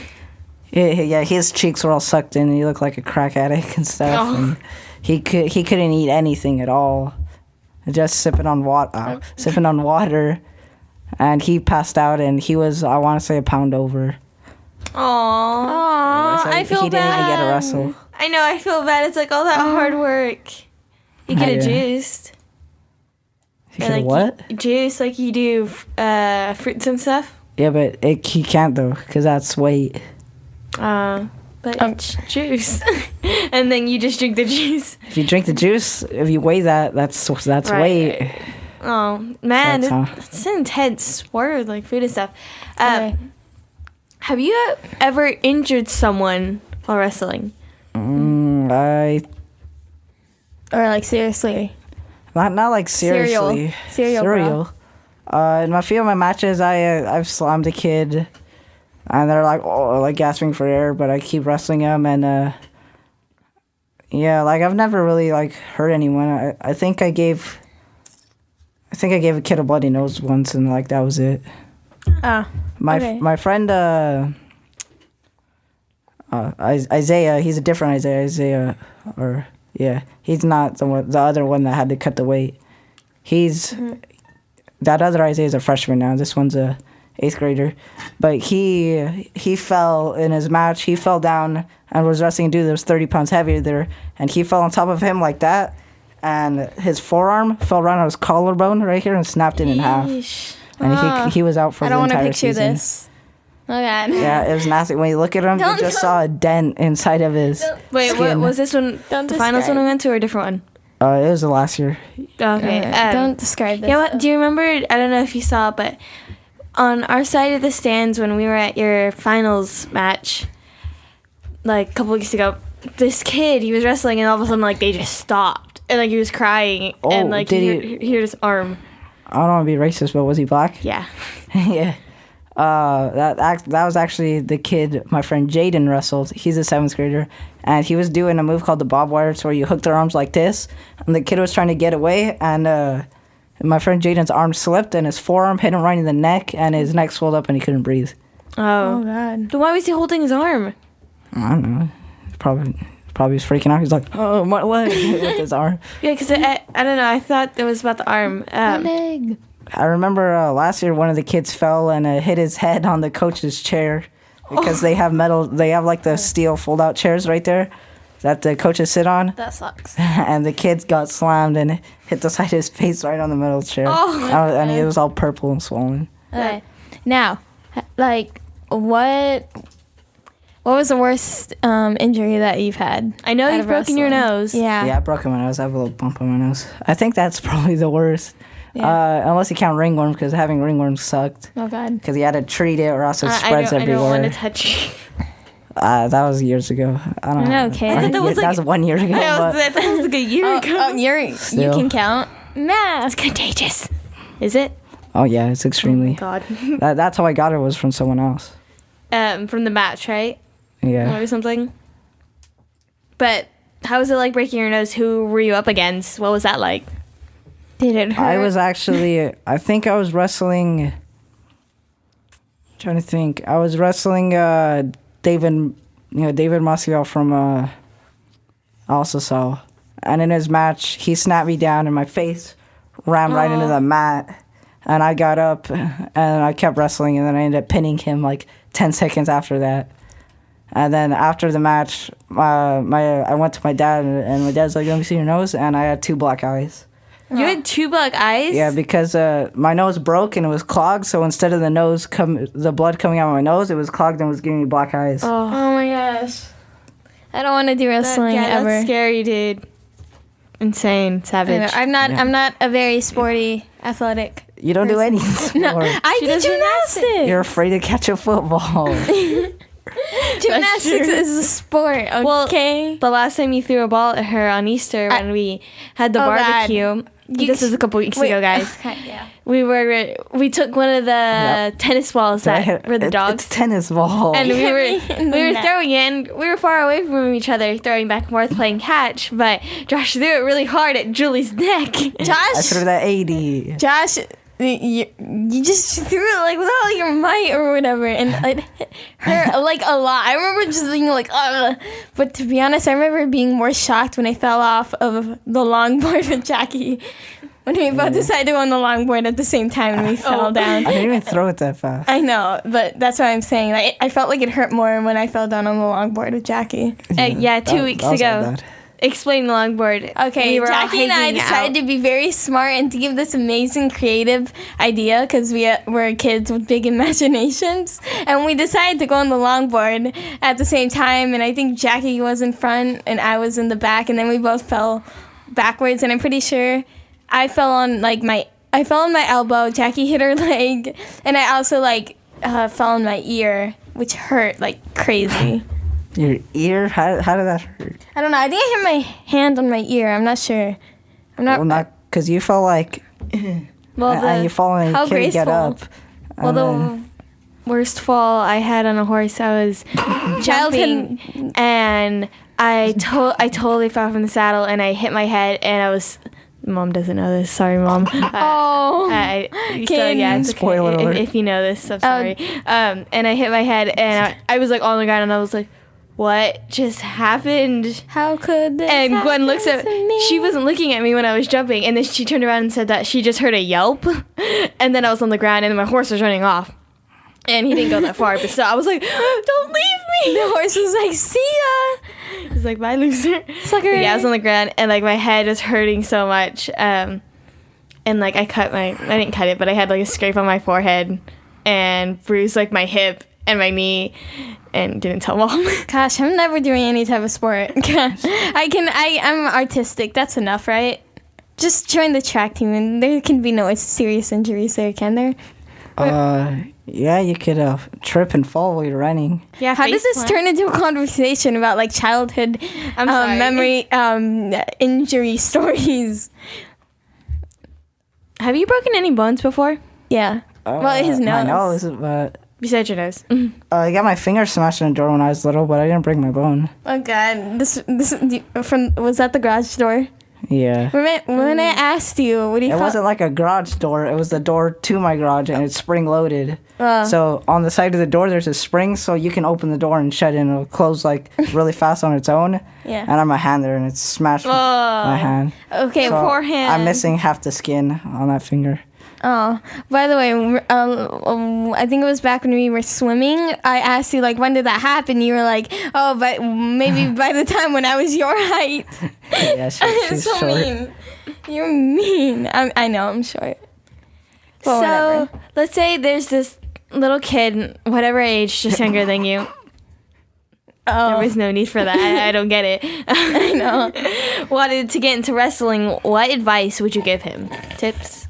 cheeks were all sucked in, and he looked like a crack addict and stuff. Oh. And he couldn't eat anything at all, just sipping on water, and he passed out, and he was, I want to say, a pound over. Aww. So I feel he didn't even get to bad. wrestle. I know. I feel bad. It's like all that hard work. You get it juiced. He could what? Juice, like you do fruits and stuff. Yeah, but he can't though, because that's weight. But it's juice. And then you just drink the juice. If you drink the juice, if you weigh that's Right. weight. Oh, man. That's It's an intense word, like food and stuff. Okay. Have you ever injured someone while wrestling? I Or like seriously. not like seriously. Cereal. In a few of my matches, I've slammed a kid, and they're like gasping for air, but I keep wrestling them, and yeah, like I've never really like hurt anyone. I think I gave a kid a bloody nose once, and like that was it. My friend Isaiah, he's a different Isaiah, he's not the other one that had to cut the weight. That other Isaiah is a freshman now. This one's a 8th grader, but he fell in his match. He fell down and was wrestling a dude that was 30 pounds heavier there, and he fell on top of him like that, and his forearm fell around on his collarbone right here and snapped it in half. And he was out for the entire season. I don't want to picture this. Oh God. Yeah, it was nasty. When you look at him, you just saw a dent inside of his Wait, skin. what was this one? Don't the finals describe. one we went to, or a different It was the last year. one? Okay. Don't describe this. Yeah, what, do you remember? I don't know if you saw, but on our side of the stands when we were at your finals match, like a couple weeks ago, this kid, he was wrestling, and all of a sudden, like they just stopped, and like he was crying, and like he hurt his arm. I don't want to be racist, but was he black? Yeah. Yeah. That was actually the kid my friend Caden wrestled. He's a 7th grader, and he was doing a move called the bob wire, where you hook their arms like this, and the kid was trying to get away, and my friend Jaden's arm slipped, and his forearm hit him right in the neck, and his neck swelled up, and he couldn't breathe. Oh God. Then why was he holding his arm? I don't know. Probably was freaking out. He's like, oh, my leg, with his arm. Yeah, because I don't know. I thought it was about the arm. Leg. I remember last year one of the kids fell and hit his head on the coach's chair. because they have metal. They have like the steel fold-out chairs right there that the coaches sit on. That sucks. And the kid got slammed and hit the side of his face right on the metal chair. And it was all purple and swollen. Okay. Now, like, what was the worst injury that you've had? I know you've broken your nose. Yeah. I broke my nose. I have a little bump on my nose. I think that's probably the worst. Yeah. Unless you count ringworm, because having ringworm sucked. Oh, God. Because you had to treat it or else it spreads everywhere. I don't want to touch you. That was years ago. I don't know. Okay. I thought that was that was 1 year ago. I thought that was like a year ago. You can count. Nah. It's contagious. Is it? Oh, yeah, it's extremely. God. That's how I got it, was from someone else. From the match, right? Yeah. Or something. But how was it like breaking your nose? Who were you up against? What was that like? Did it hurt? I was actually, I think I was wrestling, trying to think. I was wrestling David Masvidal from also saw. And in his match, he snapped me down and my face ran right into the mat. And I got up and I kept wrestling, and then I ended up pinning him like 10 seconds after that. And then after the match, I went to my dad, and my dad's like, "Let me see your nose," and I had 2 black eyes. You had 2 black eyes? Yeah, because my nose broke and it was clogged, so instead of the blood coming out of my nose, it was clogged and was giving me black eyes. Oh my gosh. I don't want to do wrestling ever. That's scary, dude. Insane, savage. I'm not a very sporty, athletic. You don't do any sport. No, I do gymnastics. You're afraid to catch a football. Gymnastics is a sport, okay? Well, the last time you threw a ball at her on Easter when we had the barbecue. This was a couple weeks ago, guys. Yeah. We took one of the tennis balls that were the dogs. It's tennis ball. And we were throwing it. We were far away from each other, throwing back and forth, playing catch. But Josh threw it really hard at Julie's neck. I threw that 80. Josh, you just threw it like with all your might or whatever, and it hurt like a lot. I remember just being like, ugh. But to be honest, I remember being more shocked when I fell off of the longboard with Jackie. When we both decided to go on the longboard at the same time and we fell down. I didn't even throw it that fast. I know, but that's what I'm saying. Like, I felt like it hurt more when I fell down on the longboard with Jackie. 2 weeks ago. Explain the longboard. Okay, Jackie and I decided to be very smart and to give this amazing creative idea because we're kids with big imaginations. And we decided to go on the longboard at the same time. And I think Jackie was in front and I was in the back. And then we both fell backwards. And I'm pretty sure I fell on my elbow. Jackie hit her leg. And I also fell on my ear, which hurt like crazy. Your ear? How did that hurt? I don't know. I think I hit my hand on my ear. I'm not sure. Not because you felt like. Well, you fall and you can't get up. Well, the worst fall I had on a horse, I was jumping, and I totally fell from the saddle, and I hit my head, and I was. Mom doesn't know this. Sorry, Mom. It's Spoiler alert. If you know this, I'm sorry. And I hit my head, and I was like on the ground, and I was like, "What just happened? How could this And Gwen looks at me? She wasn't looking at me when I was jumping, and then she turned around and said that she just heard a yelp, and then I was on the ground, and my horse was running off. And he didn't go that far, but so I was like, "Don't leave me!" The horse was like, "See ya!" He's like, "Bye, loser." Sucker. Yeah, I was on the ground, and my head was hurting so much. And I didn't cut it, but I had a scrape on my forehead, and bruised my hip and my knee, and didn't tell Mom. Gosh, I'm never doing any type of sport. I'm artistic. That's enough, right? Just join the track team, and there can be no serious injuries there, can there? Yeah, you could trip and fall while you're running. Yeah. How does this turn into a conversation about childhood memory injury stories? Have you broken any bones before? Yeah. Well, his nose. My nose, but Besides your nose. I got my finger smashed in a door when I was little, but I didn't break my bone. Oh God, was that the garage door? Yeah. When I asked you, what do you call it? It wasn't like a garage door. It was the door to my garage, and it's spring-loaded. So on the side of the door, there's a spring, so you can open the door and shut it, and it'll close really fast on its own. Yeah. And I'm a hand there, and it's smashed my hand. Okay, So poor hand. I'm missing half the skin on that finger. Oh, by the way, I think it was back when we were swimming. I asked you, like, when did that happen? You were like, oh, but maybe by the time when I was your height. Yeah, she's so short. mean. You're mean. I know, I'm short. Well, So whatever. let's say there's this little kid, whatever age, just younger than you. There was no need for that. I don't get it. I know. Wanted to get into wrestling. What advice would you give him? Tips?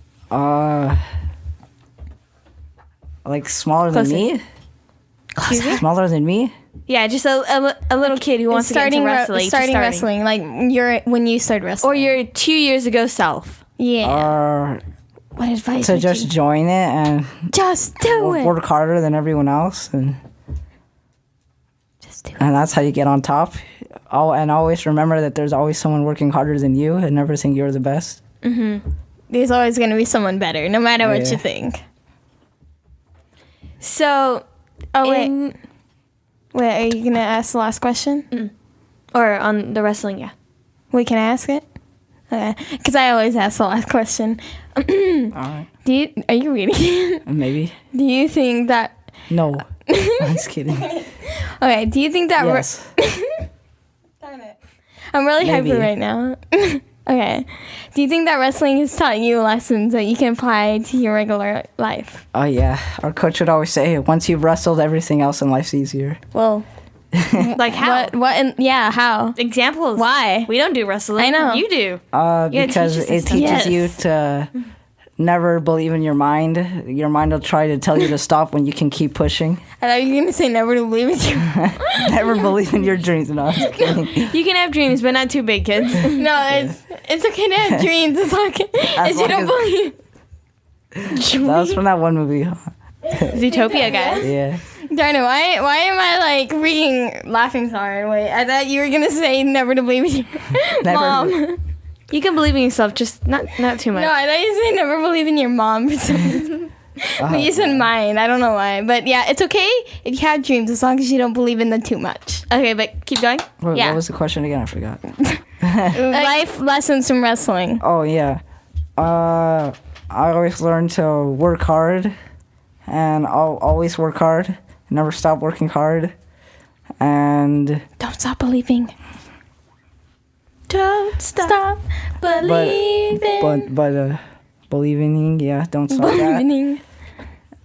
Like smaller than Closer. me? Excuse me? Smaller than me? Yeah, just a little kid who wants to get into wrestling. Starting wrestling, like when you started wrestling. Or your 2 years ago self. Yeah. What advice To would just you? join it and Just do it. work harder than everyone else, and Just do it. that's how you get on top. Oh, and always remember that there's always someone working harder than you, and never think you're the best. There's always going to be someone better, no matter what Yeah. you think. So, Wait, are you going to ask the last question? or on the wrestling, yeah. Wait, can I ask it? Okay, because I always ask the last question. All right. Are you reading it? Maybe. Do you think that... No. I'm just kidding. Okay, do you think that... Yes. Darn it. I'm really Maybe. hyper right now. Okay. Do you think that wrestling has taught you lessons that you can apply to your regular life? Oh, yeah. Our coach would always say, once you've wrestled, everything else in life's easier. Well, Like how? Yeah, how? Examples. Why? We don't do wrestling. I know. You do. Because teach us it stuff. teaches Yes. you to never believe in your mind. Your mind will try to tell you to stop when you can keep pushing. I thought you were going to say never to believe it. Never believe in your dreams. No, I'm just kidding. You can have dreams, but not too big, kids. No, it's okay to have dreams. It's okay. If you long don't as- believe. That was from that one movie. Zootopia, guys. Yeah. Darn it, why am I like freaking laughing so hard? Wait, I thought you were going to say never to believe in your Never- mom. You can believe in yourself, just not too much. No, I thought you said never believe in your mom for some reason. But you said mine. I don't know why. But yeah, it's okay if you have dreams as long as you don't believe in them too much. Okay, but keep going. What, Yeah. what was the question again? I forgot. Life lessons from wrestling. Oh, yeah. I always learn to work hard. And I'll always work hard. Never stop working hard. And... Don't stop believing. Don't Stop believing. But believing, yeah, don't stop that. Believing.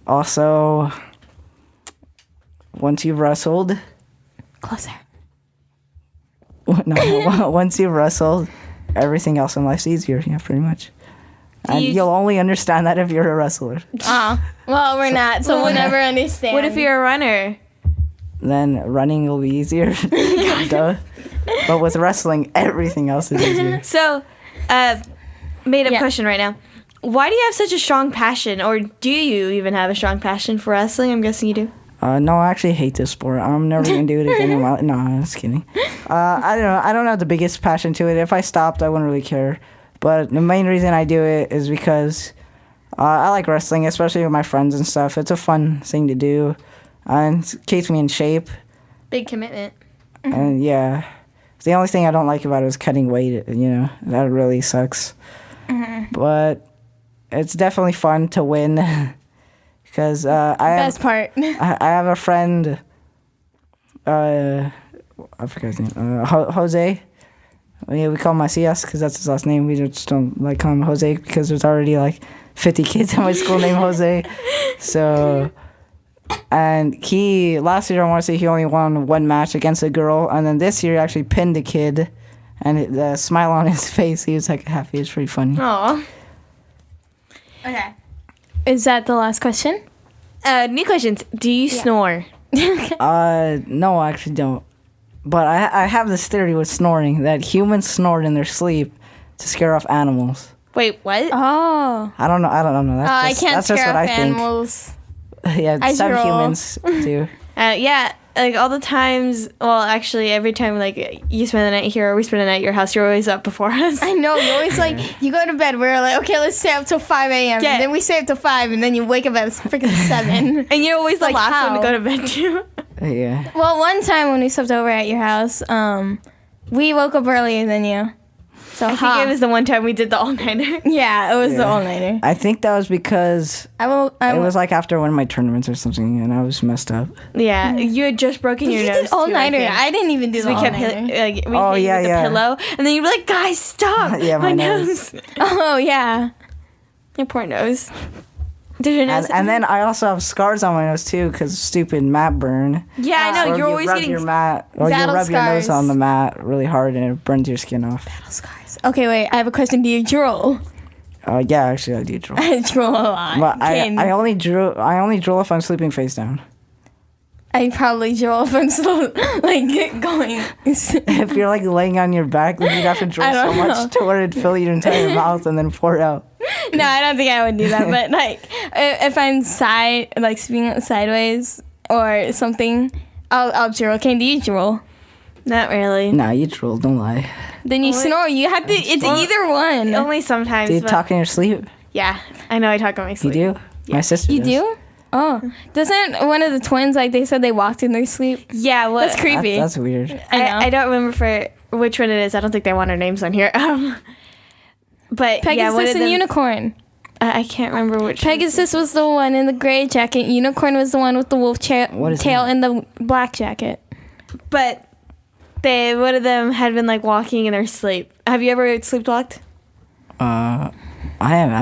Also, once you've wrestled, Closer. once you've wrestled, everything else in life's easier, yeah, pretty much. And you- you'll only understand that if you're a wrestler. Well, we're not, so we'll never understand. What if you're a runner? Then running will be easier. Duh. But with wrestling, everything else is easier. So, made up Yeah. question right now. Why do you have such a strong passion, or do you even have a strong passion for wrestling? I'm guessing you do. No, I actually hate this sport. I'm never gonna do it again. No, I'm just kidding. I don't know. I don't have the biggest passion to it. If I stopped, I wouldn't really care. But the main reason I do it is because I like wrestling, especially with my friends and stuff. It's a fun thing to do, and it keeps me in shape. Big commitment. And yeah, the only thing I don't like about it is cutting weight. You know, that really sucks. But it's definitely fun to win because Best part. I have a friend. I forgot his name. Jose. Yeah, we call him Macias because that's his last name. We just don't like call him Jose because there's already like 50 kids in my school named Jose. So, and he last year I want to say he only won one match against a girl, and then this year he actually pinned a kid, and the smile on his face, he was like happy. It's pretty funny. Aw. Okay. Is that the last question? New questions. Do you snore? No, I actually don't. But I have this theory with snoring that humans snore in their sleep to scare off animals. Wait, what? Oh. I don't know. That's I just, can't that's just scare what off I think. animals. Yeah, As some you roll. humans do. Yeah, like all the times. Well, actually, every time like you spend the night here or we spend the night at your house, you're always up before us. I know. You always like, you go to bed, we're like, okay, let's stay up till 5 a.m. Yeah. And then we stay up till 5, and then you wake up at freaking 7. And you're always the Like last one how? to go to bed too. Yeah. Well, one time when we slept over at your house, we woke up earlier than you. So I think it was the one time we did the all-nighter. yeah, it was the all-nighter. I think that was because I it was like after one of my tournaments or something, and I was messed up. Yeah, you had just broken your You nose. did all-nighter. I didn't even do the We kept all-nighter. we hit you Oh, with yeah, the yeah. pillow, and then you'd be like, "Guys, stop! Yeah, my nose. Oh, yeah. Your poor nose." Did your nose? And then I also have scars on my nose too, because stupid mat burn. yeah, I know. Or You're you always rub getting. your mat, or you battle rub your nose scars. on the mat really hard, and it burns your skin off. Scars. Okay, wait. I have a question. Do you drool? Yeah, actually, I do drool. I drool a lot. But Caden. I only drool if I'm sleeping face down. I probably drool if I'm slow, like going. If you're like laying on your back, then you'd have to drool I so don't know. much to where it'd fill your entire mouth and then pour out. No, I don't think I would do that. But like, if I'm sleeping sideways or something, I'll drool. Can you drool? Not really. Nah, you drool, don't lie. Then you snore. You have to. It's either one. Only sometimes. Do you but- talk in your sleep? Yeah, I know. I talk on my You sleep. do? My sister You does. do? Oh, doesn't one of the twins like they said they walked in their sleep? Yeah, well, That's creepy. That's weird. I know. I don't remember for which one it is. I don't think they want our names on here. But yeah, one Pegasus of and them, Unicorn. I can't remember which. Pegasus was the one in the gray jacket. Unicorn was the one with the wolf What is tail that? in the black jacket. But one of them had been like walking in their sleep. Have you ever sleepwalked? I've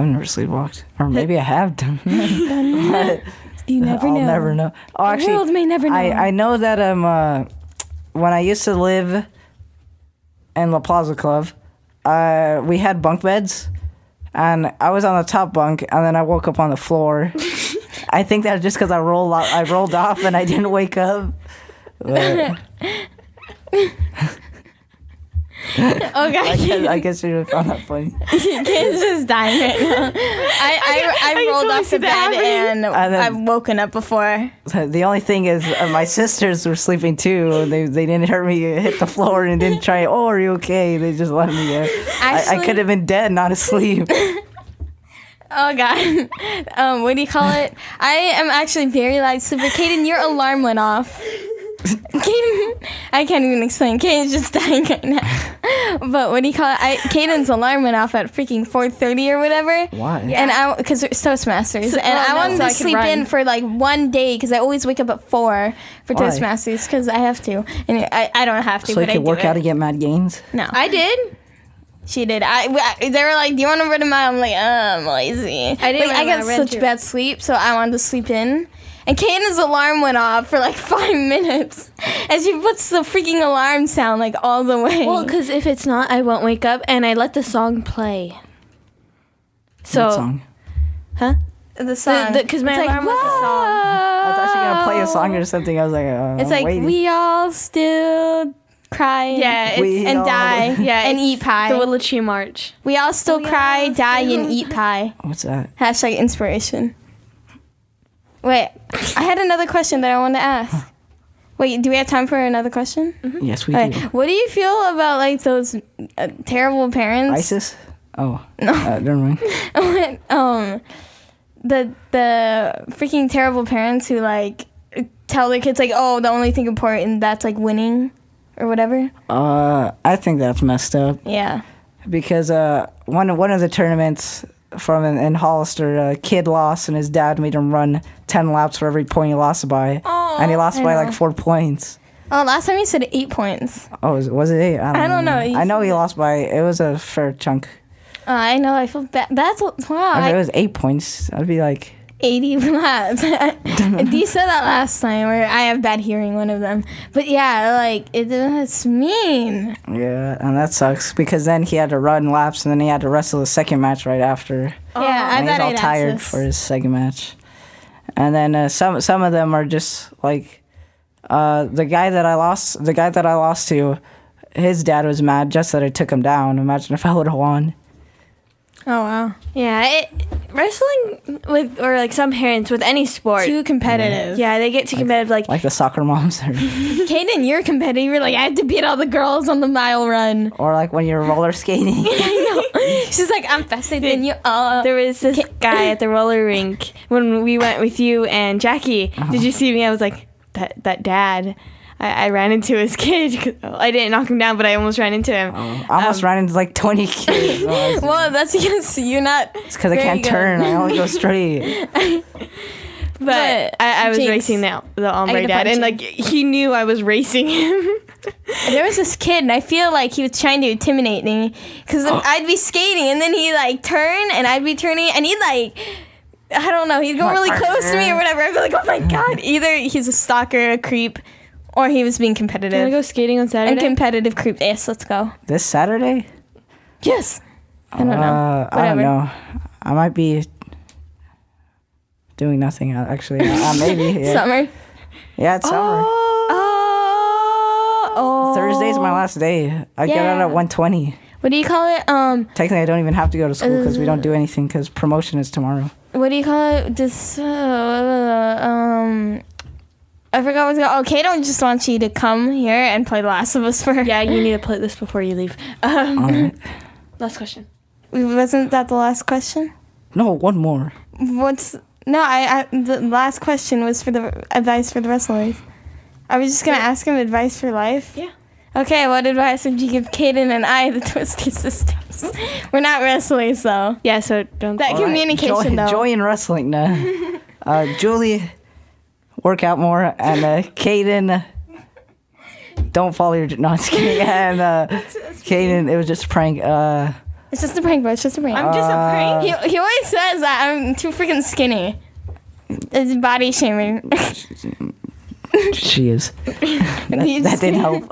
never sleepwalked, or maybe I have done. But You never I'll know. never know. Oh, The actually, world may never know. I know that when I used to live in La Plaza Club, we had bunk beds, and I was on the top bunk, and then I woke up on the floor. I think that's just because I rolled off and I didn't wake up. But Okay. I guess you found that funny. Kane's just dying right now. I rolled totally off see the that bed happening. and And then- I've woken up before. The only thing is, my sisters were sleeping too. They didn't hurt me hit the floor and didn't try. Oh, are you okay? They just let me. I Actually- could have been dead, not asleep. Oh god. What do you call it? I am actually very light sleeper. Caden, your alarm went off. Caden, I can't even explain. Caden's just dying right now. But what do you call it? Caden's alarm went off at freaking 4:30 or whatever. Why? And because it's Toastmasters, and I wanted so I to could sleep run. in for like one day because I always wake up at 4 for Why? Toastmasters because I have to, and I don't have to. So you but I could do work it. out and get mad gains. No, I did. she did. They were like, "Do you want to run a mile?" I'm like, I'm lazy. I didn't Like, run a I got mile, I ran such too. bad sleep, so I wanted to sleep in. And Caden's alarm went off for like 5 minutes, and she puts the freaking alarm sound like all the way. Well, because if it's not, I won't wake up, and I let the song play. So, What song? huh? the song, Because my It's like, alarm was a song. I thought you were gonna play a song or something. I was like, It's I'm like waiting. we all still cry. Yeah, it's, We and all- die. yeah, and it's eat pie. The Willow Tree March. We all still cry, die, and eat pie. What's that? Hashtag inspiration. Wait, I had another question that I wanted to ask. Wait, do we have time for another question? Yes, we Okay. do. What do you feel about like those terrible parents? ISIS? Oh. No. Never mind. The freaking terrible parents who like tell their kids like, oh, the only thing important that's like winning or whatever. I think that's messed up Yeah. because one of the tournaments from in Hollister, a kid lost and his dad made him run 10 laps for every point he lost by, and he lost I by know. like 4 points. Oh, last time you said 8 points. Oh, was it 8? I don't know. I know he lost by. It was a fair chunk. I know. I feel bad. That's wow. If it was 8 points, I'd be like, 80 laps. Dee said that last time, where I have bad hearing, one of them. But yeah, like, it's mean. yeah, and that sucks because then he had to run laps and then he had to wrestle the second match right after. Yeah, I And he's bet all I'd tired ask this. for his second match. And then some of them are just like the guy that I lost to, his dad was mad just that I took him down. Imagine if I would have won. Oh, wow. Yeah, wrestling with, or like some parents with any sport. Too competitive. Yeah, they get too competitive. Like, Like the soccer moms Caden, you're competitive. You're like, I had to beat all the girls on the mile run. or like when you're roller skating. I know. She's like, I'm faster than you all. there was this guy at the roller rink when we went with you and Jackie. Did you see me? I was like, that dad. I ran into his kid. I didn't knock him down, but I almost ran into him. I almost ran into like 20 kids. Well, that's because you're not. It's because I can't turn. I only go straight. But I was Jinx. racing the hombre gotta dad, punch and like he knew I was racing him. There was this kid, and I feel like he was trying to intimidate me because I'd be skating, and then he'd like turn, and I'd be turning, and he'd like, I don't know, he'd go really close to me or whatever. I'd be like, oh my god! Either he's a stalker, a creep, or he was being competitive. Can I go skating on Saturday? And competitive creep. Yes, let's go. This Saturday? Yes. I don't know. I don't know. I might be doing nothing, actually. Maybe. Yeah. Summer. Yeah, it's summer. Oh. Thursday's my last day. I get out at 1:20. What do you call it? Technically, I don't even have to go to school because we don't do anything because promotion is tomorrow. What do you call it? Just I forgot what's called. Caden just wants you to come here and play The Last of Us for her. Yeah, you need to play this before you leave. All right. Last question. Wasn't that the last question? No, one more. The last question was for the advice for the wrestlers. I was just gonna ask him advice for life. Yeah. Okay, what advice would you give Caden and I, the Twisted Sisters? We're not wrestlers though. Yeah, so don't. That communication though. Joy in wrestling, nah. Julie, work out more, and Caden, don't follow your. No, I'm just kidding. And Caden, it was just a prank. It's just a prank, bro. It's just a prank. I'm just a prank. He always says that I'm too freaking skinny. It's body shaming. She is. that didn't help.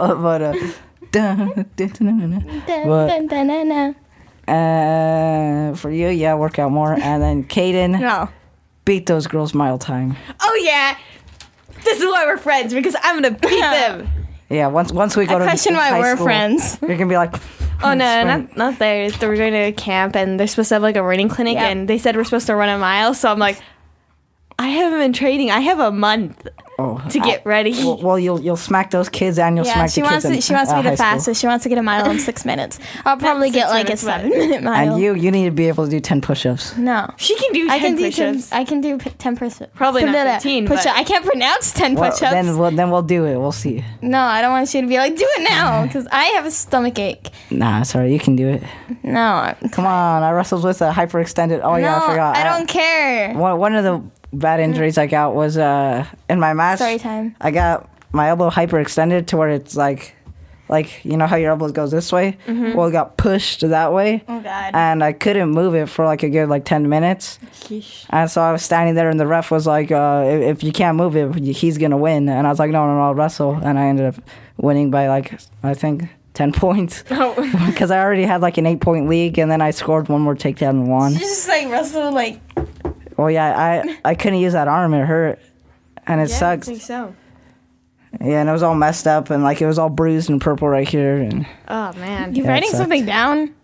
For you, yeah, work out more, and then Caden, No. beat those girls mile time. Oh yeah, this is why we're friends, because I'm gonna beat them. Yeah, once we go I to question why high we're school, friends. you're gonna be like, Oh no, not there. We're going to a camp, and they're supposed to have like a running clinic, Yep. and they said we're supposed to run a mile. So I'm like, I haven't been training. I have a month to get ready. Well, you'll smack those kids, and you'll smack the kids. She wants to be high the school. fastest. She wants to get a mile in 6 minutes. I'll probably get 6 like a minutes, but- 7-minute mile. And you need to be able to do 10 push-ups. No. She can do 10 I can do push-ups. 10. I can do 10 push-ups. Probably not 15, Push-up. but- I can't pronounce 10 Well, push-ups. then we'll do it. We'll see. No, I don't want you to be like, do it now, because I have a stomach ache. Nah, sorry, you can do it. No. Come on, I wrestled with a hyperextended. Oh yeah, No, I forgot. I don't care. One of the bad injuries I got was in my match. Story time. I got my elbow hyperextended to where it's like you know how your elbow goes this way. Mm-hmm. Well, it got pushed that way. Oh, God. And I couldn't move it for like a good 10 minutes. And so I was standing there, and the ref was like, "If you can't move it, he's gonna win." And I was like, "No, I'll wrestle." And I ended up winning by I think 10 points. Oh. Because I already had like an 8-point league, and then I scored one more takedown and won. You just like wrestle like. Well, yeah, I couldn't use that arm. It hurt, and it I sucks. think so. Yeah, and it was all messed up, and like it was all bruised and purple right here. And Oh man. You Yeah, it writing sucked. something down?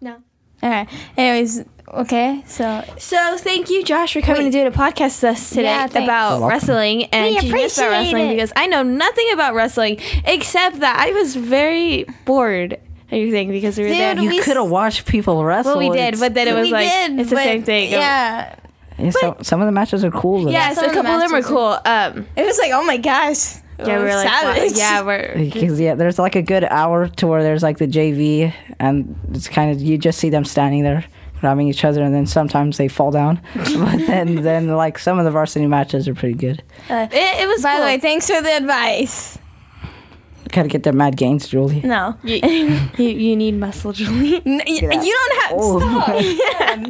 No. Okay. Anyways, okay. So So thank you, Josh, for coming to do a podcast with us today Yeah, thanks. You're about welcome. wrestling and We teaching us about appreciate wrestling it. because I know nothing about wrestling except that I was very bored. You think because we were there? Dude, you could have watched people wrestle. Well, we did, It's- but then it was we like did, it's the but same thing. Yeah. yeah, some of the matches are cool. Though. Yeah, so some a of the couple of them are matches cool. It was like, oh my gosh. Yeah, we were like, wow, savage. yeah, we're Because there's like a good hour to where there's like the JV, and it's kind of you just see them standing there grabbing each other, and then sometimes they fall down. But then like some of the varsity matches are pretty good. it was. By cool. the way, thanks for the advice. Gotta get them mad gains, Julie. No. you need muscle, Julie. You don't have Oh.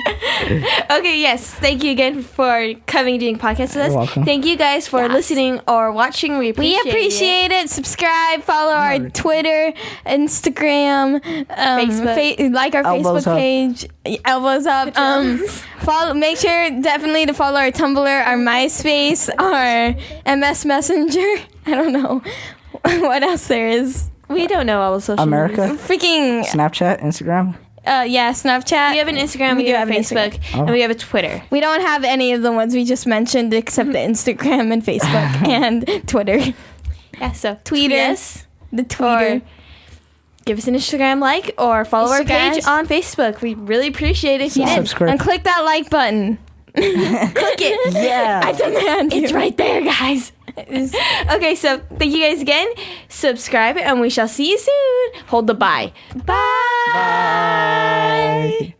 Okay, yes. Thank you again for coming doing podcasts with us. You're welcome. Thank you guys for Yes. listening or watching. We appreciate We appreciate it. Subscribe, follow our Twitter, Instagram, Facebook. like our Elbows Facebook up. page. Elbows up. Follow. Make sure definitely to follow our Tumblr, our MySpace, our MS Messenger. I don't know what else there is. We don't know all the social America, medias. Freaking Snapchat, Instagram. yeah, Snapchat. We have an Instagram, we do have a an Facebook, Instagram. and we have a Twitter. We don't have any of the ones we just mentioned except the Instagram and Facebook and Twitter. Yeah, so Tweet tweet us. us. The Twitter. Or give us an Instagram like or follow our page Instagram. on Facebook. We really appreciate it if you did. Subscribe. And click that like button. Click it. Yeah. I demand you. It's right there, guys. Okay, so thank you guys again. Subscribe, and we shall see you soon. Hold the bye. Bye. Bye.